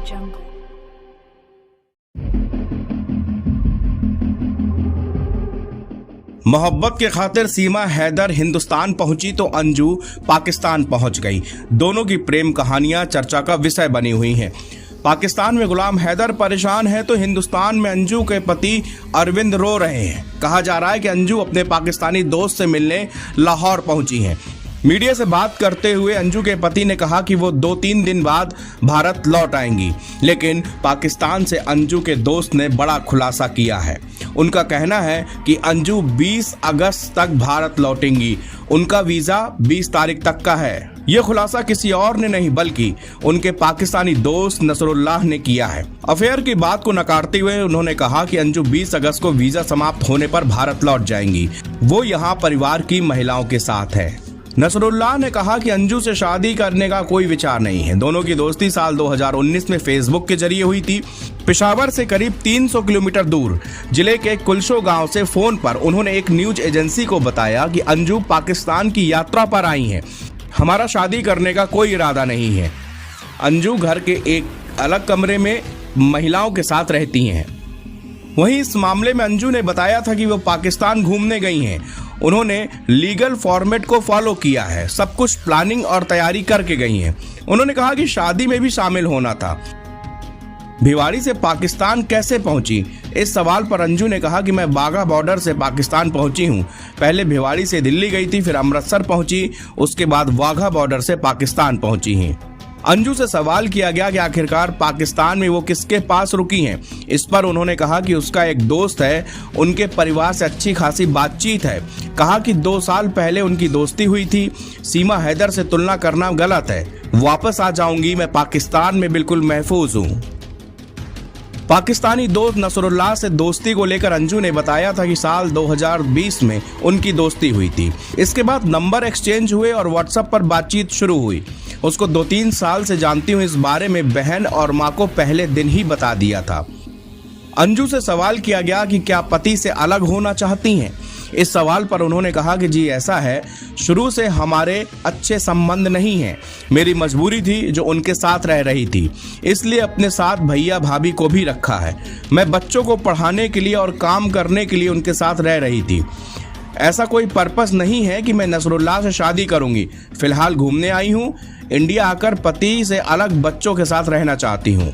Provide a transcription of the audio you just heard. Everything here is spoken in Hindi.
jungle. मोहब्बत के खातिर सीमा हैदर हिंदुस्तान पहुंची तो अंजू पाकिस्तान पहुंच गई। दोनों की प्रेम कहानियां चर्चा का विषय बनी हुई हैं। पाकिस्तान में गुलाम हैदर परेशान है तो हिंदुस्तान में अंजू के पति अरविंद रो रहे हैं। कहा जा रहा है कि अंजू अपने पाकिस्तानी दोस्त से मिलने लाहौर पहुंची हैं। मीडिया से बात करते हुए अंजू के पति ने कहा कि वो 2-3 दिन बाद भारत लौट आएंगी, लेकिन पाकिस्तान से अंजू के दोस्त ने बड़ा खुलासा किया है। उनका कहना है कि अंजू 20 अगस्त तक भारत लौटेंगी। उनका वीजा 20 तारीख तक का है। यह खुलासा किसी और ने नहीं बल्कि उनके पाकिस्तानी दोस्त नसरुल्लाह ने किया है। अफेयर की बात को नकारते हुए उन्होंने कहा कि अंजू 20 अगस्त को वीजा समाप्त होने पर भारत लौट जाएंगी। वो यहाँ परिवार की महिलाओं के साथ है। नसरुल्लाह ने कहा कि अंजू से शादी करने का कोई विचार नहीं है। दोनों की दोस्ती साल 2019 में फेसबुक के जरिए हुई थी। पेशावर से करीब 300 किलोमीटर दूर जिले के कुलशो गांव से फोन पर उन्होंने एक न्यूज एजेंसी को बताया कि अंजू पाकिस्तान की यात्रा पर आई हैं। हमारा शादी करने का कोई इरादा नहीं है। अंजू घर के एक अलग कमरे में महिलाओं के साथ रहती हैं। वहीं इस मामले में अंजू ने बताया था कि वो पाकिस्तान घूमने गई हैं। उन्होंने लीगल फॉर्मेट को फॉलो किया है, सब कुछ प्लानिंग और तैयारी करके गई हैं। उन्होंने कहा कि शादी में भी शामिल होना था। भिवाड़ी से पाकिस्तान कैसे पहुंची? इस सवाल पर अंजू ने कहा कि मैं बाघा बॉर्डर से पाकिस्तान पहुंची हूं। पहले भिवाड़ी से दिल्ली गई थी, फिर अमृतसर पहुंची, उसके बाद वाघा बॉर्डर से पाकिस्तान पहुंची हैं। अंजू से सवाल किया गया कि आखिरकार पाकिस्तान में वो किसके पास रुकी हैं। इस पर उन्होंने कहा कि उसका एक दोस्त है, उनके परिवार से अच्छी खासी बातचीत है। कहा कि 2 साल पहले उनकी दोस्ती हुई थी। सीमा हैदर से तुलना करना गलत है। वापस आ जाऊंगी, मैं पाकिस्तान में बिल्कुल महफूज हूँ। पाकिस्तानी दोस्त नसरुल्लाह से दोस्ती को लेकर अंजू ने बताया था कि साल 2020 में उनकी दोस्ती हुई थी। इसके बाद नंबर एक्सचेंज हुए और व्हाट्सएप पर बातचीत शुरू हुई। उसको 2-3 साल से जानती हूँ, इस बारे में बहन और माँ को पहले दिन ही बता दिया था। अंजू से सवाल किया गया कि क्या पति से अलग होना चाहती हैं। इस सवाल पर उन्होंने कहा कि जी ऐसा है, शुरू से हमारे अच्छे संबंध नहीं हैं। मेरी मजबूरी थी जो उनके साथ रह रही थी, इसलिए अपने साथ भैया भाभी को भी रखा है। मैं बच्चों को पढ़ाने के लिए और काम करने के लिए उनके साथ रह रही थी। ऐसा कोई पर्पस नहीं है कि मैं नसरुल्लाह से शादी करूंगी। फिलहाल घूमने आई हूँ। इंडिया आकर पति से अलग बच्चों के साथ रहना चाहती हूँ।